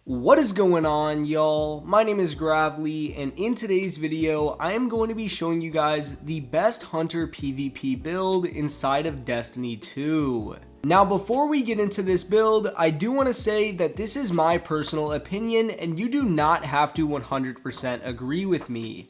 What is going on, y'all? My name is Gravely, and in today's video, I am going to be showing you guys the best Hunter PvP build inside of Destiny 2. Now, before we get into this build, I do want to say that this is my personal opinion, and you do not have to 100% agree with me.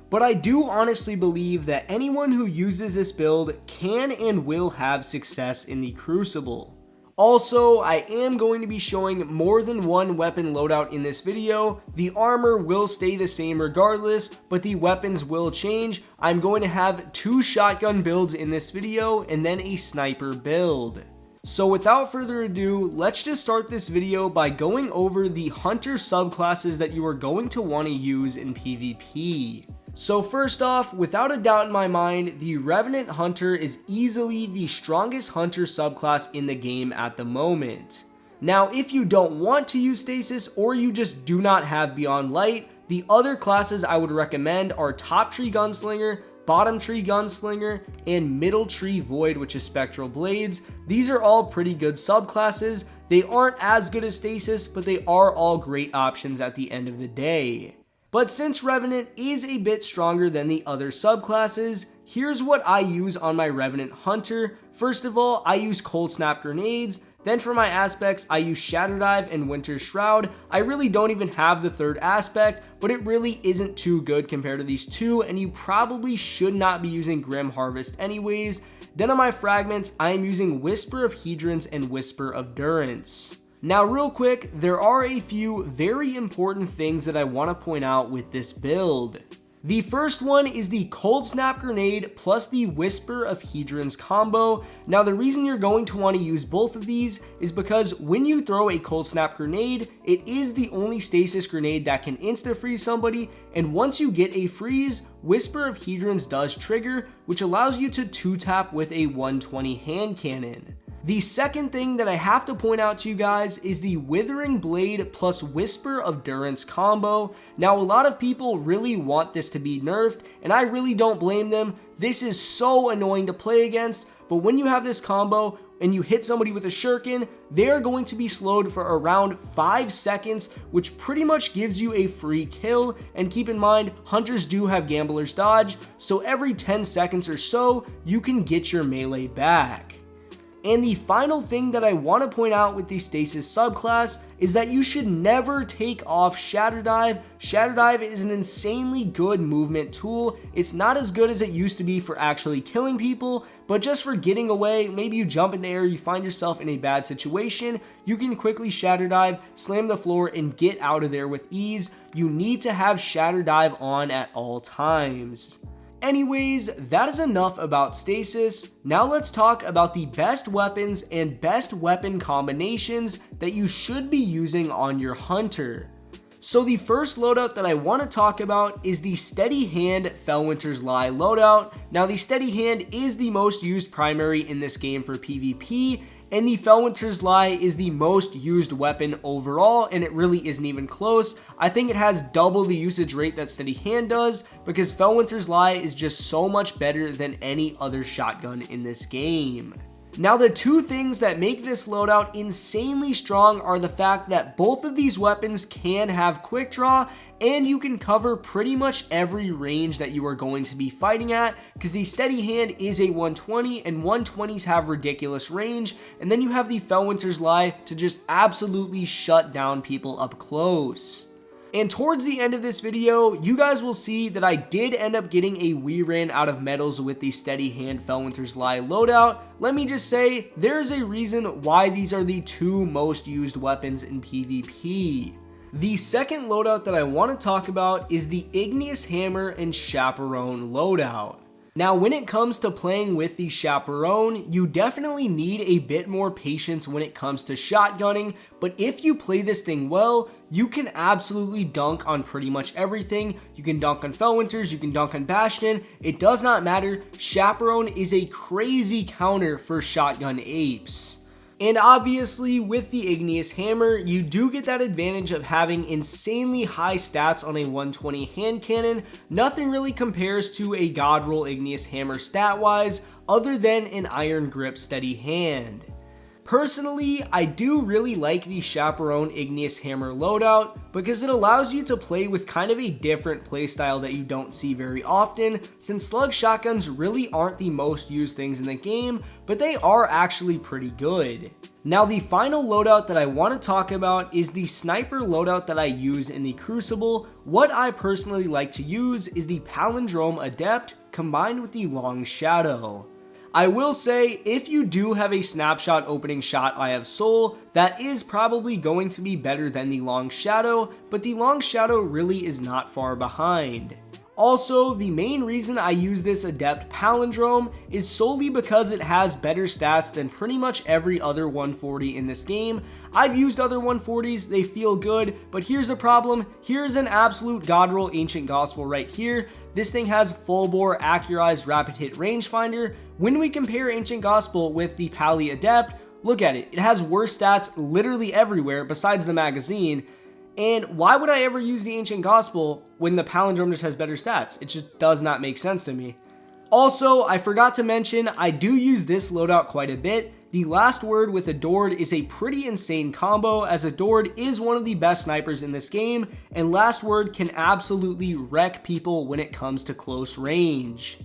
But I do honestly believe that anyone who uses this build can and will have success in the Crucible. Also, I am going to be showing more than one weapon loadout in this video. The armor will stay the same regardless, but the weapons will change. I'm going to have 2 shotgun builds in this video and then a sniper build. So without further ado, let's just start this video by going over the Hunter subclasses that you are going to want to use in PvP. So first off, without a doubt in my mind, the Revenant Hunter is easily the strongest Hunter subclass in the game at the moment. Now, if you don't want to use Stasis or you just do not have Beyond Light, the other classes I would recommend are Top Tree Gunslinger, Bottom Tree Gunslinger, and Middle Tree Void, which is Spectral Blades. These are all pretty good subclasses. They aren't as good as Stasis, but they are all great options at the end of the day. But since Revenant is a bit stronger than the other subclasses, here's what I use on my Revenant Hunter. First of all, I use Cold Snap Grenades. Then for my aspects, I use Shatter Dive and Winter Shroud. I really don't even have the third aspect, but it really isn't too good compared to these two, and you probably should not be using Grim Harvest anyways. Then on my fragments, I am using Whisper of Hedrons and Whisper of Durance. Now real quick, there are a few very important things that I want to point out with this build. The first one is the Cold Snap Grenade plus the Whisper of Hedrons combo. Now the reason you're going to want to use both of these is because when you throw a Cold Snap Grenade, it is the only stasis grenade that can insta-freeze somebody, and once you get a freeze, Whisper of Hedrons does trigger, which allows you to 2-tap with a 120 hand cannon. The second thing that I have to point out to you guys is the Withering Blade plus Whisper of Durance combo. Now a lot of people really want this to be nerfed, and I really don't blame them. This is so annoying to play against, but when you have this combo and you hit somebody with a shuriken, they're going to be slowed for around 5 seconds, which pretty much gives you a free kill. And keep in mind, Hunters do have Gambler's Dodge, so every 10 seconds or so, you can get your melee back. And the final thing that I want to point out with the Stasis subclass is that you should never take off Shatter Dive. Shatter Dive is an insanely good movement tool. It's not as good as it used to be for actually killing people, but just for getting away, maybe you jump in the air, you find yourself in a bad situation, you can quickly Shatter Dive, slam the floor, and get out of there with ease. You need to have Shatter Dive on at all times. Anyways, that is enough about Stasis. Now let's talk about the best weapons and best weapon combinations that you should be using on your Hunter. So the first loadout that I want to talk about is the Steady Hand Felwinter's Lie loadout. Now the Steady Hand is the most used primary in this game for PvP, and the Felwinter's Lie is the most used weapon overall, and it really isn't even close. I think it has double the usage rate that Steady Hand does, because Felwinter's Lie is just so much better than any other shotgun in this game. Now the two things that make this loadout insanely strong are the fact that both of these weapons can have quick draw, and you can cover pretty much every range that you are going to be fighting at, because the Steady Hand is a 120 and 120s have ridiculous range, and then you have the Felwinter's Lie to just absolutely shut down people up close. And towards the end of this video, you guys will see that I did end up getting a We-Ran out of medals with the Steady Hand Felwinter's Lie loadout. Let me just say, there's a reason why these are the two most used weapons in PvP. The second loadout that I want to talk about is the Igneous Hammer and Chaperone loadout. Now when it comes to playing with the Chaperone, you definitely need a bit more patience when it comes to shotgunning, but if you play this thing well, you can absolutely dunk on pretty much everything. You can dunk on Felwinters, you can dunk on Bastion, it does not matter. Chaperone is a crazy counter for shotgun apes. And obviously with the Igneous Hammer, you do get that advantage of having insanely high stats on a 120 hand cannon. Nothing really compares to a Godroll Igneous Hammer stat wise, other than an Iron Grip Steady Hand. Personally, I do really like the Chaperone Igneous Hammer loadout because it allows you to play with kind of a different playstyle that you don't see very often, since slug shotguns really aren't the most used things in the game, but they are actually pretty good. Now the final loadout that I want to talk about is the sniper loadout that I use in the Crucible. What I personally like to use is the Palindrome Adept combined with the Long Shadow. I will say, if you do have a snapshot opening shot Eye of Soul, that is probably going to be better than the Long Shadow, but the Long Shadow really is not far behind. Also, the main reason I use this Adept Palindrome is solely because it has better stats than pretty much every other 140 in this game. I've used other 140s, they feel good, but here's the problem. Here's an absolute godroll Ancient Gospel right here. This thing has full bore accurized rapid hit rangefinder. When we compare Ancient Gospel with the Pali Adept, look at it. It has worse stats literally everywhere besides the magazine. And why would I ever use the Ancient Gospel when the Palindrome just has better stats? It just does not make sense to me. Also, I forgot to mention, I do use this loadout quite a bit. The Last Word with Adored is a pretty insane combo, as Adored is one of the best snipers in this game, and Last Word can absolutely wreck people when it comes to close range.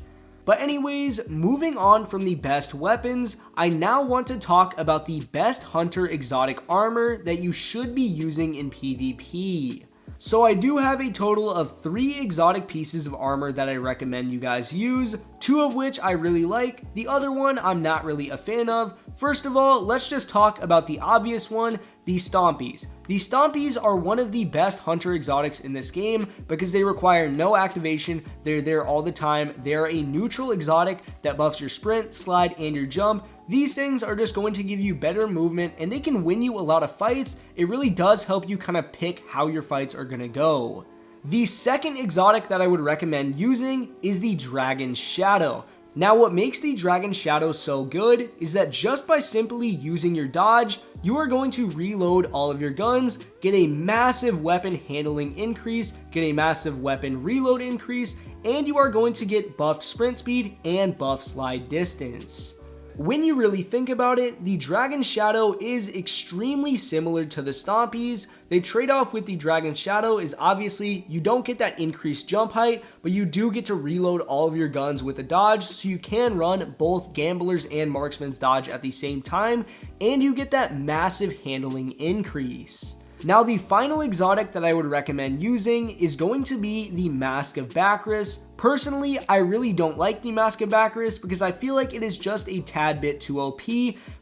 But anyways, moving on from the best weapons, I now want to talk about the best hunter exotic armor that you should be using in PvP. So I do have a total of 3 exotic pieces of armor that I recommend you guys use, 2 of which I really like, the other one I'm not really a fan of. First of all, let's just talk about the obvious one, the Stompies. The Stompies are one of the best hunter exotics in this game because they require no activation, they're there all the time, they're a neutral exotic that buffs your sprint, slide, and your jump. These things are just going to give you better movement and they can win you a lot of fights. It really does help you kind of pick how your fights are going to go. The second exotic that I would recommend using is the Dragon Shadow. Now what makes the Dragon Shadow so good is that just by simply using your dodge, you are going to reload all of your guns, get a massive weapon handling increase, get a massive weapon reload increase, and you are going to get buffed sprint speed and buffed slide distance. When you really think about it, the Dragon Shadow is extremely similar to the Stompies. The trade-off with the Dragon Shadow is obviously you don't get that increased jump height, but you do get to reload all of your guns with a dodge, so you can run both Gambler's and Marksman's dodge at the same time, and you get that massive handling increase. Now the final exotic that I would recommend using is going to be the Mask of Bakris. Personally, I really don't like the Mask of Bakris because I feel like it is just a tad bit too OP.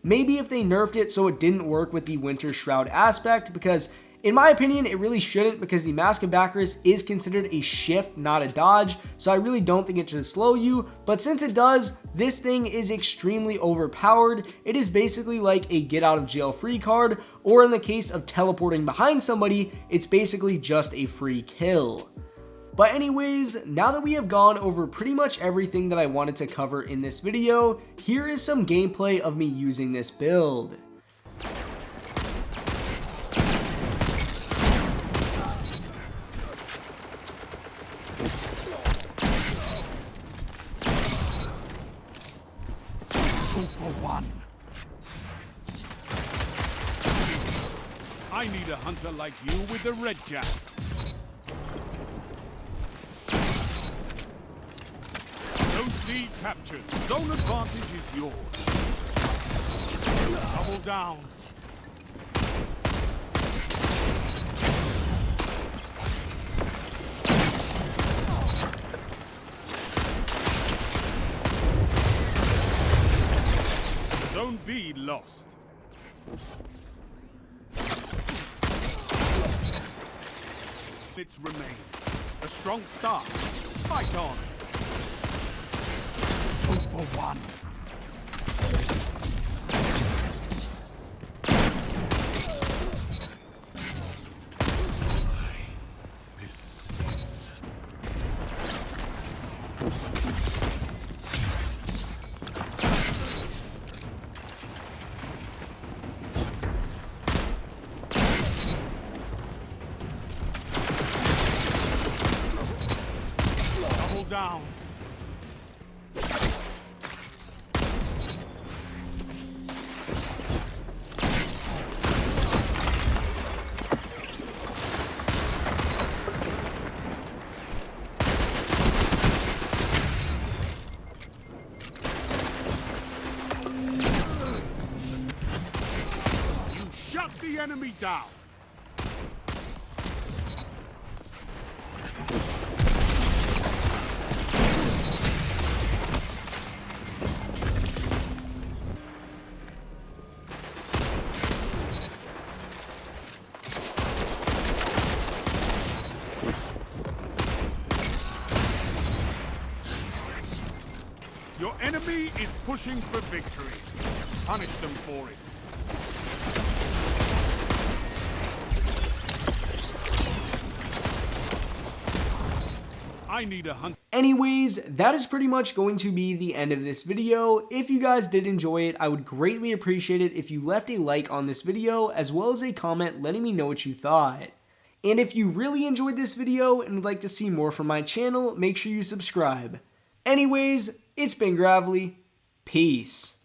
Maybe if they nerfed it so it didn't work with the Winter Shroud aspect, because in my opinion, it really shouldn't, because the Mask of Bakris is considered a shift, not a dodge, so I really don't think it should slow you, but since it does, this thing is extremely overpowered. It is basically like a get out of jail free card, or in the case of teleporting behind somebody, it's basically just a free kill. But anyways, now that we have gone over pretty much everything that I wanted to cover in this video, here is some gameplay of me using this build. I need a hunter like you with the red jack. Zone C captured. Zone advantage is yours. Double down. Zone B lost. Minutes remain. A strong start. Fight on. 2 for 1. This is... down. enemy down. Your enemy is pushing for victory. Punish them for it. I need a hunt. Anyways, that is pretty much going to be the end of this video. If you guys did enjoy it, I would greatly appreciate it if you left a like on this video, as well as a comment letting me know what you thought. And if you really enjoyed this video and would like to see more from my channel, make sure you subscribe. Anyways, it's been Gravely. Peace.